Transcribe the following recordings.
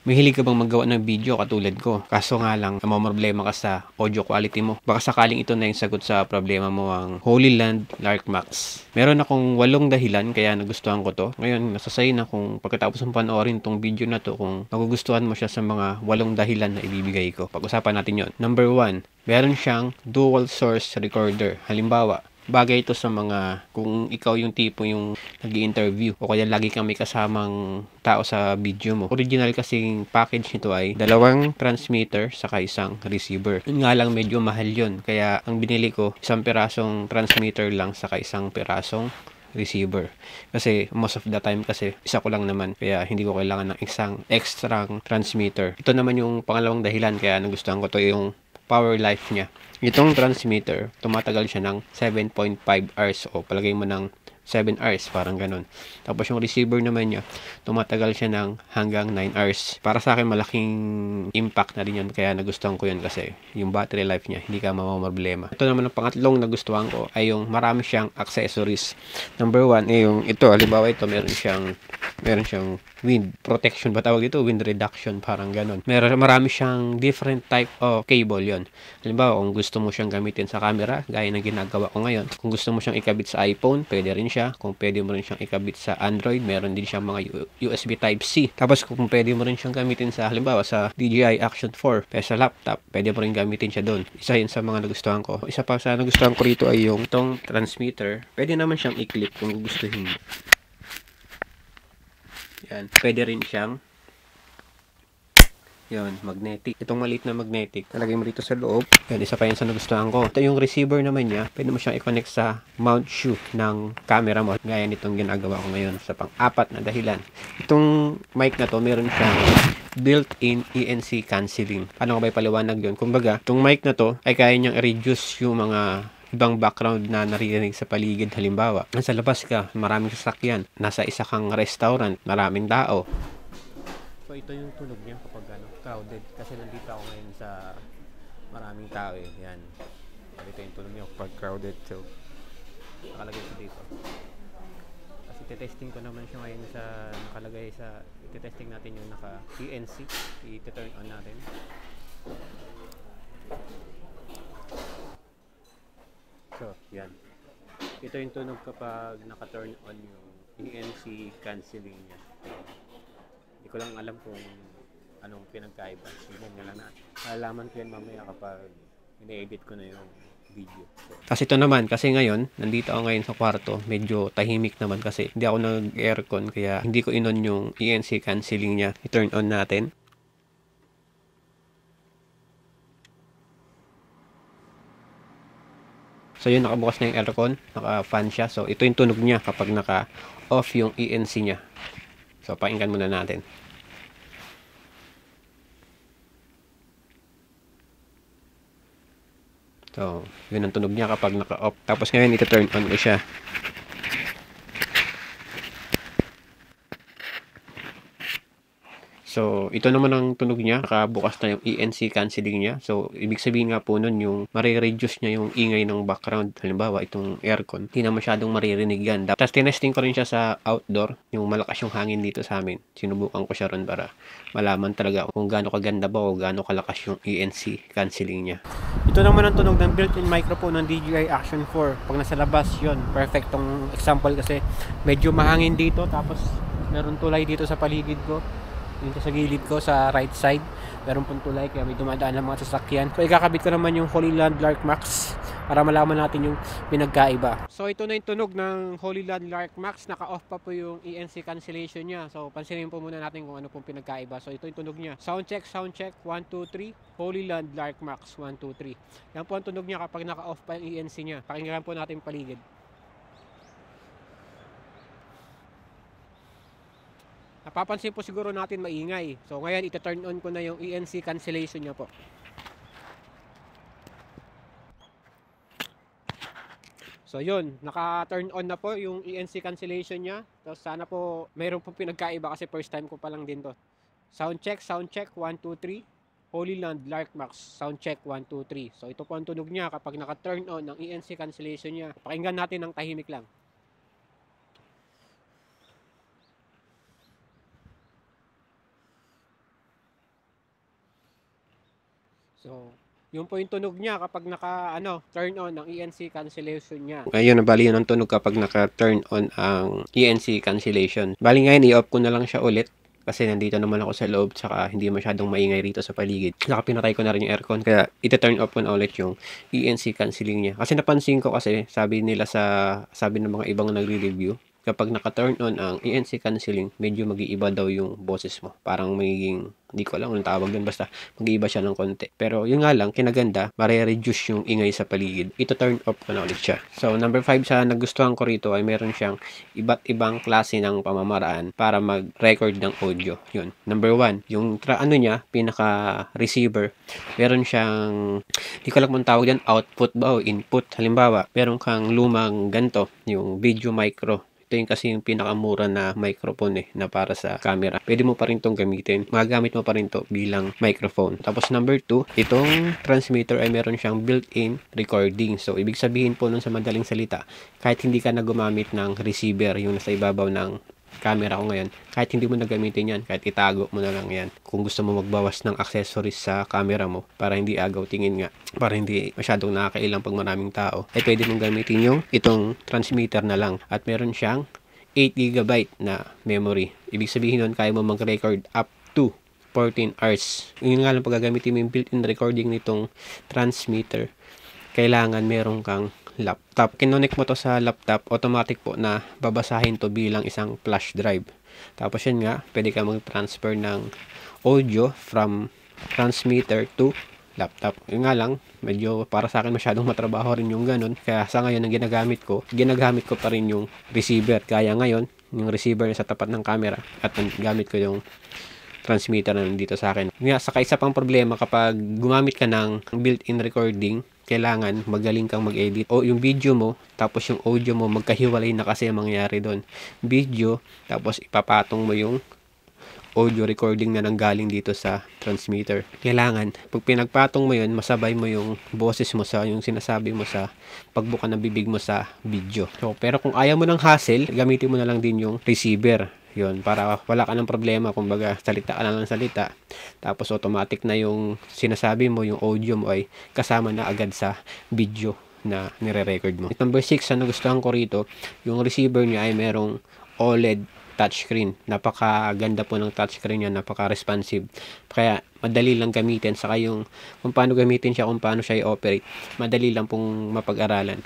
Mahilig ka bang maggawa ng video katulad ko? Kaso nga lang, namomroblema ka sa audio quality mo. Baka sakaling ito na yung sagot sa problema mo, ang Holy Land Lark Max. Meron akong 8 dahilan kaya nagustuhan ko to. Ngayon, nasa sa'yo na kung pagkatapos mong panoorin tong video na to, kung nagugustuhan mo siya sa mga 8 dahilan na ibibigay ko. Pag-usapan natin yon. Number 1, meron siyang dual source recorder. Halimbawa, bagay ito sa mga kung ikaw yung tipo yung nag-i-interview o kaya lagi kang may kasamang tao sa video mo. Original kasing package nito ay 2 transmitter saka isang receiver. Yun nga lang medyo mahal yun. Kaya ang binili ko, 1 pirasong transmitter lang saka 1 pirasong receiver. Kasi most of the time kasi isa ko lang naman kaya hindi ko kailangan ng isang extra transmitter. Ito naman yung pangalawang dahilan kaya nagustuhan ko to, yung power life niya. Itong transmitter, tumatagal siya ng 7.5 hours o palagay mo ng 7 hours, parang ganun. Tapos yung receiver naman niya, tumatagal siya ng hanggang 9 hours. Para sa akin, malaking impact na rin yun. Kaya nagustuhan ko yun kasi yung battery life niya, hindi ka mamamroblema. Ito naman ang pangatlong nagustuhan ko ay yung marami siyang accessories. Number 1, yung ito, halimbawa ito, meron siyang wind protection ba tawag ito? Wind reduction, parang ganun. Marami siyang different type of cable yon. Halimbawa, kung gusto mo siyang gamitin sa camera, gaya ng ginagawa ko ngayon. Kung gusto mo siyang ikabit sa iPhone, pwede rin siya. Kung pwede mo rin siyang ikabit sa Android, meron din siyang mga USB Type-C. Tapos kung pwede mo rin siyang gamitin sa, halimbawa, sa DJI Action 4, pero sa laptop, pwede mo rin gamitin siya doon. Isa yun sa mga nagustuhan ko. Isa pa sa nagustuhan ko rito ay yung itong transmitter. Pwede naman siyang i-clip kung gustuhin mo. Yan. Pwede rin siyang magnetic. Itong maliit na magnetic, talagay mo dito sa loob. Yan, isa pa yun sa nagustuhan ko. Ito yung receiver naman niya. Pwede mo siyang i-connect sa mount shoe ng camera mo. Gaya nitong ginagawa ko ngayon sa pang-apat na dahilan. Itong mic na to, meron siyang built-in ENC cancelling. Paano ko ba ipaliwanag yun? Kumbaga, itong mic na to ay kaya niyang i-reduce yung mga ibang background na naririnig sa paligid. Halimbawa, nasa labas ka, maraming sasakyan. Nasa isa kang restaurant, maraming tao. So, ito yung tunog niya kapag crowded. Kasi nandito ako ngayon sa maraming tao eh. Yan. Ito yung tunog niya kapag crowded. So, nakalagay ko dito. Kasi testing ko naman siya ngayon sa nakalagay sa testing natin yung naka-ENC. I-turn on natin. So, yan. Ito yung tunog kapag naka-turn on yung ENC cancelling niya. Hindi ko lang alam kung anong pinagkaiba. Sige nga lang na. Alaman ko yan mamaya kapag ine-edit ko na yung video. So, kasi ito naman, kasi ngayon, nandito ako ngayon sa kwarto, medyo tahimik naman kasi hindi ako nag-aircon kaya hindi ko inon yung ENC cancelling niya. I-turn on natin. So yun, nakabukas na yung aircon, naka-fan siya. So ito yung tunog niya kapag naka-off yung ENC niya. So pakinggan muna natin. So yun ang tunog niya kapag naka-off. Tapos ngayon ito-turn on ko siya. So, ito naman ang tunog niya. Nakabukas na yung ENC cancelling niya. So, ibig sabihin nga po nun yung marireduce niya yung ingay ng background. Halimbawa, itong aircon. Hindi na masyadong maririnig yan. Tapos, tinesting ko rin siya sa outdoor. Yung malakas yung hangin dito sa amin. Sinubukan ko siya ron para malaman talaga kung gaano kaganda ba o gaano kalakas yung ENC cancelling niya. Ito naman ang tunog ng built-in microphone ng DJI Action 4. Pag nasa labas, yun. Perfect tong example kasi medyo mahangin dito. Tapos, meron tulay dito sa paligid ko. Dito sa gilid ko sa right side meron pong tulay kaya may dumadaan ng mga sasakyan. So ikakabit ko naman yung Holy Land Lark Max para malaman natin yung pinagkaiba. So ito na yung tunog ng Holy Land Lark Max. Naka-off pa po yung ENC cancellation niya. So pansinin po muna natin kung ano pong pinagkaiba. So ito yung tunog niya. Sound check 1, 2, 3. Holy Land Lark Max 1, 2, 3. Yan po ang tunog niya kapag naka-off pa yung ENC niya. Pakinggan po natin yung paligid. Napapansin po siguro natin maingay. So ngayon ita-turn on ko na yung ENC cancellation niya po. So yun, naka-turn on na po yung ENC cancellation niya. Tapos sana po mayroon pong pinagkaiba kasi first time ko pa lang din to. Sound check 1, 2, 3. Holy Land Lark Max. Sound check 1, 2, 3. So ito po ang tunog niya kapag naka-turn on ng ENC cancellation niya. Pakinggan natin ng tahimik lang. So, yun po yung tunog niya kapag turn on ang ENC cancellation niya. Ayun, bali yun ang tunog kapag naka-turn on ang ENC cancellation. Bali ngayon, i-off ko na lang siya ulit. Kasi nandito naman ako sa loob, tsaka hindi masyadong maingay rito sa paligid. Saka pinatay ko na rin yung aircon, kaya ita-turn off ko na ulit yung ENC cancelling niya. Kasi napansin ko kasi, sabi ng mga ibang nagre-review, kapag naka-turn on ang ENC cancelling, medyo mag-iiba daw yung boses mo. Parang magiging, hindi ko alam anong tawag dun, basta mag-iiba siya ng konti. Pero yun nga lang, kinaganda, mare-reduce yung ingay sa paligid. Ito turn off ko na ulit siya. So, number 5 sa nagustuhan ko rito ay meron siyang iba't ibang klase ng pamamaraan para mag-record ng audio. Yun. Number 1, yung niya, pinaka-receiver, meron siyang, hindi ko alam kung tawag yan, output ba o input. Halimbawa, meron kang lumang ganto, yung video micro. Ito yung kasi yung pinakamura na microphone na para sa camera. Pwede mo pa rin itong gamitin. Magagamit mo pa rin to bilang microphone. Tapos number 2, itong transmitter ay meron siyang built-in recording. So, ibig sabihin po nun sa madaling salita, kahit hindi ka na gumamit ng receiver, yung nasa ibabaw ng camera ko ngayon, kahit hindi mo na gamitin yan, kahit itago mo na lang yan. Kung gusto mo magbawas ng accessories sa camera mo para hindi agaw tingin nga, para hindi masyadong nakakailang pag maraming tao, ay pwede mong gamitin yung itong transmitter na lang. At meron siyang 8GB na memory. Ibig sabihin nun, kaya mo mag-record up to 14 hours. Yun nga lang, pag gagamitin mo yung built-in recording nitong transmitter, kailangan meron kang laptop. Kinonect mo to sa laptop, automatic po na babasahin to bilang isang flash drive. Tapos yun nga, pwede ka mag-transfer ng audio from transmitter to laptop. Yun nga lang, medyo para sa akin masyadong matrabaho rin yung ganun. Kaya sa ngayon, ang ginagamit ko pa rin yung receiver. Kaya ngayon, yung receiver sa tapat ng camera at gamit ko yung transmitter na nandito sa akin. Nga, saka isa pang problema kapag gumamit ka ng built-in recording, kailangan magaling kang mag-edit. O yung video mo, tapos yung audio mo, magkahiwalay na kasi ang mangyayari doon. Video, tapos ipapatong mo yung audio recording na nanggaling dito sa transmitter. Kailangan, pag pinagpatong mo yun, masabay mo yung boses mo sa yung sinasabi mo sa pagbuka ng bibig mo sa video. So, pero kung ayaw mo ng hassle, gamitin mo na lang din yung receiver. Yun, para wala ka ng problema, kumbaga salita ka lang ng salita, tapos automatic na yung sinasabi mo, yung audio mo ay kasama na agad sa video na nire-record mo. Number 6, na nagustuhan ko rito, yung receiver niya ay merong OLED touchscreen. Napakaganda po ng touchscreen niya, napaka-responsive. Kaya madali lang gamitin, saka yung kung paano gamitin siya, kung paano siya i-operate, madali lang pong mapag-aralan.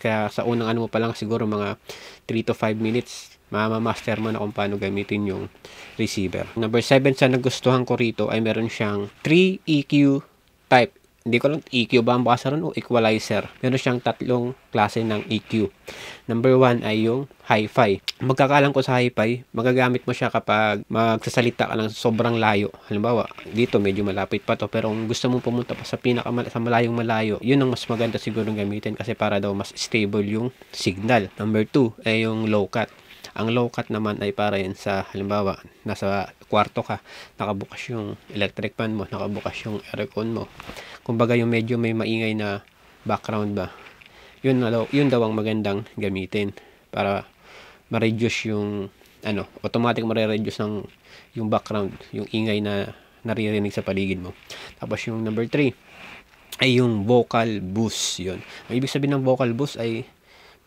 Kaya sa unang mo pa lang, siguro mga 3 to 5 minutes, mamaster mo na kung paano gamitin yung receiver. Number 7 sa nagustuhan ko rito ay meron siyang 3 EQ type. Hindi ko lang EQ ba ang basa ron o equalizer. Meron siyang tatlong klase ng EQ. Number 1 ay yung hi-fi. Magkakalang ko sa hi-fi, magagamit mo siya kapag magsasalita ka ng sobrang layo. Halimbawa, dito medyo malapit pa to, pero kung gusto mong pumunta pa sa sa malayong malayo, yun ang mas maganda siguro gamitin kasi para daw mas stable yung signal. Number 2 ay yung low cut. Ang low cut naman ay para yan sa, halimbawa, nasa kwarto ka, nakabukas yung electric fan mo, nakabukas yung aircon mo. Kumbaga yung medyo may maingay na background ba, yun daw ang magandang gamitin para ma-reduce yung automatic ma-reduce ng yung background, yung ingay na naririnig sa paligid mo. Tapos yung number 3 ay yung vocal boost. Yun, ang ibig sabihin ng vocal boost ay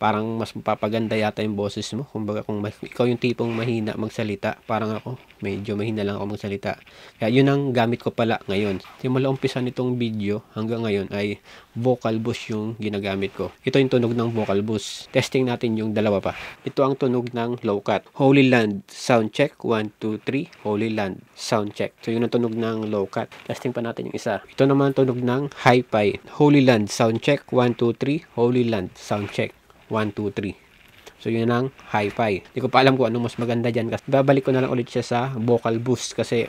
parang mas mapapaganda yata yung boses mo. Kumbaga kung ikaw yung tipong mahina magsalita, parang ako, medyo mahina lang ako magsalita. Kaya yun ang gamit ko pala ngayon. Simula umpisa nitong video hanggang ngayon ay vocal boost yung ginagamit ko. Ito yung tunog ng vocal boost. Testing natin yung dalawa pa. Ito ang tunog ng low cut. Holy Land, sound check, 1, 2, 3. Holy Land, sound check. So yun ang tunog ng low cut. Testing pa natin yung isa. Ito naman tunog ng hi-fi. Holy Land, sound check, 1, 2, 3. Holy Land, sound check, 1, 2, 3. So, yun ang hi-fi. Hindi ko pa alam kung anong mas maganda dyan. Kasi babalik ko na lang ulit siya sa vocal boost. Kasi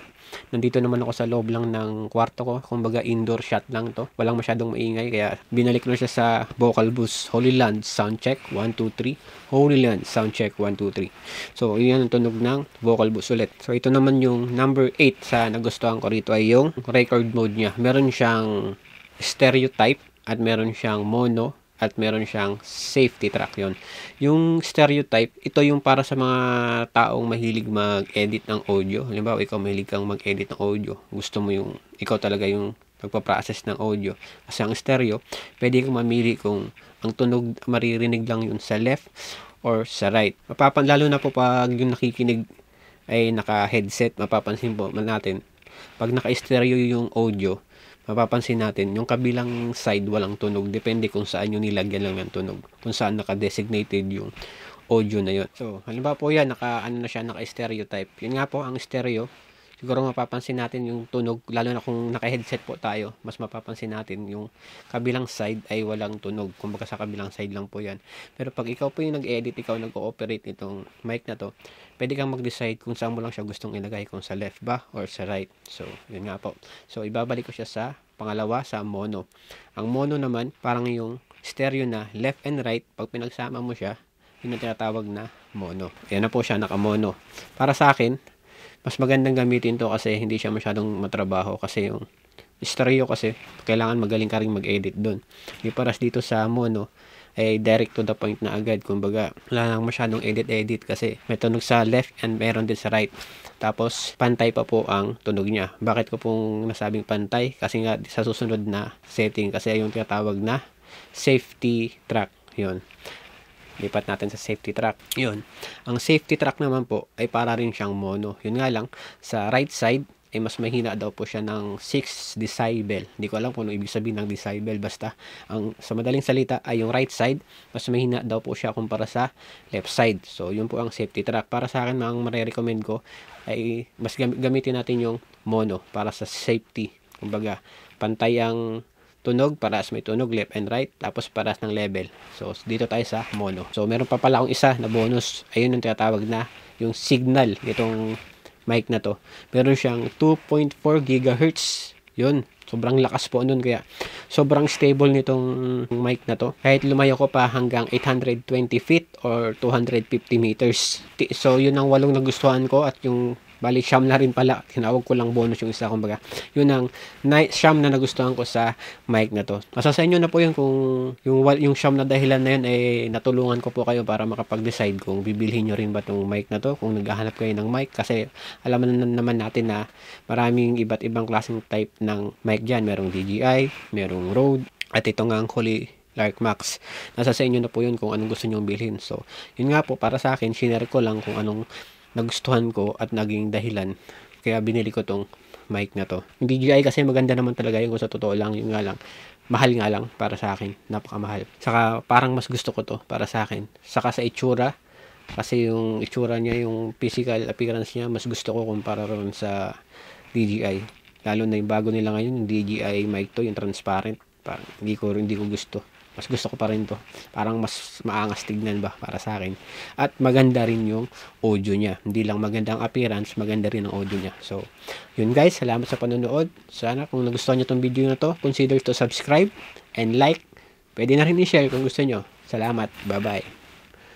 nandito naman ako sa loob lang ng kwarto ko. Kumbaga indoor shot lang to. Walang masyadong maingay. Kaya binalik ko na siya sa vocal boost. Holy Land, sound check, 1, 2, 3. Holy Land, sound check, 1, 2, 3. So, yun ang tunog ng vocal boost ulit. So, ito naman yung number 8 sa nagustuhan ko rito ay yung record mode niya. Meron siyang stereotype at meron siyang mono at meron siyang safety track. Yon. Yung stereotype, ito yung para sa mga taong mahilig mag-edit ng audio. Halimbawa, ikaw mahilig kang mag-edit ng audio. Gusto mo yung, ikaw talaga yung pagpaprocess ng audio. Kasi ang stereo, pwede kang mamili kung ang tunog maririnig lang yun sa left or sa right. Lalo na po pag yung nakikinig ay naka-headset, mapapansin po natin, pag naka-stereo yung audio, mapapansin natin, yung kabilang side walang tunog. Depende kung saan yung nilagyan lang ng tunog. Kung saan naka-designated yung audio na yun. So, halimbawa po yan, naka-stereotype. Yun nga po, ang stereo, siguro mapapansin natin yung tunog, lalo na kung naka-headset po tayo, mas mapapansin natin yung kabilang side ay walang tunog. Kumbaga sa kabilang side lang po yan. Pero pag ikaw po yung nag-edit, ikaw nag-ooperate nitong mic na to, pwede kang mag-decide kung saan mo lang siya gustong ilagay, kung sa left ba or sa right. So, yun nga po. So, ibabalik ko siya sa pangalawa, sa mono. Ang mono naman, parang yung stereo na left and right, pag pinagsama mo siya, yun ang tinatawag na mono. Ayan na po siya, naka-mono. Para sa akin, mas magandang gamitin to kasi hindi siya masyadong matrabaho, kasi yung stereo kasi, kailangan magaling ka rin mag-edit doon. Di paras dito sa mono, ay direct to the point na agad. Kumbaga, wala nang masyadong edit kasi may tunog sa left and meron din sa right. Tapos, pantay pa po ang tunog niya. Bakit ko pong nasabing pantay? Kasi nga, sa susunod na setting, kasi yung tinatawag na safety track. Yun. Lipat natin sa safety track. Yun. Ang safety track naman po ay para rin siyang mono. Yun nga lang, sa right side, ay mas mahina daw po siya ng 6 decibel. Hindi ko alam kung ano ibig sabihin ng decibel. Basta, sa madaling salita ay yung right side, mas mahina daw po siya kumpara sa left side. So, yun po ang safety track. Para sa akin, ang marirecommend ko ay mas gamitin natin yung mono para sa safety. Kumbaga, pantay ang tunog, paras may tunog, left and right, tapos paras ng level. So, dito tayo sa mono. So, meron pa pala akong isa na bonus. Ayun yung tinatawag na yung signal nitong mic na to. Meron siyang 2.4 GHz. Yun. Sobrang lakas po nun, kaya sobrang stable nitong mic na to. Kahit lumayo ko pa hanggang 820 feet or 250 meters. So, yun ang 8 nagustuhan ko, at yung bali siyam na rin pala, tinawag ko lang bonus yung isa, kumbaga yun ang siyam na nagustuhan ko sa mic na to. Nasa sa inyo na po yun kung yung siyam na dahilan na yun ay natulungan ko po kayo para makapag-decide kung bibilhin nyo rin ba tong mic na to, kung naghahanap kayo ng mic. Kasi alam naman natin na maraming iba't ibang klaseng type ng mic dyan. Merong DJI, merong Rode, at ito nga ang Holy Lark Max. Nasa sa inyo na po yun kung anong gusto nyo bilhin. So, yun nga po, para sa akin, share ko lang kung anong nagustuhan ko at naging dahilan kaya binili ko tong mic na to. Yung DJI kasi maganda naman talaga yun, kung sa totoo lang. Yung nga lang, mahal nga lang para sa akin, napakamahal. Saka parang mas gusto ko to para sa akin. Saka sa itsura, kasi yung itsura niya, yung physical appearance niya, mas gusto ko kumpara ron sa DJI. Lalo na yung bago nila ngayon, yung DJI mic to, yung transparent. Parang hindi ko gusto. Mas gusto ko pa rin to. Parang mas maangas tignan ba para sa akin. At maganda rin yung audio niya. Hindi lang maganda ang appearance, maganda rin ang audio niya. So, yun guys, salamat sa panonood. Sana kung nagustuhan niyo tong video na to, consider to subscribe and like. Pwede na rin i-share kung gusto niyo. Salamat. Bye-bye.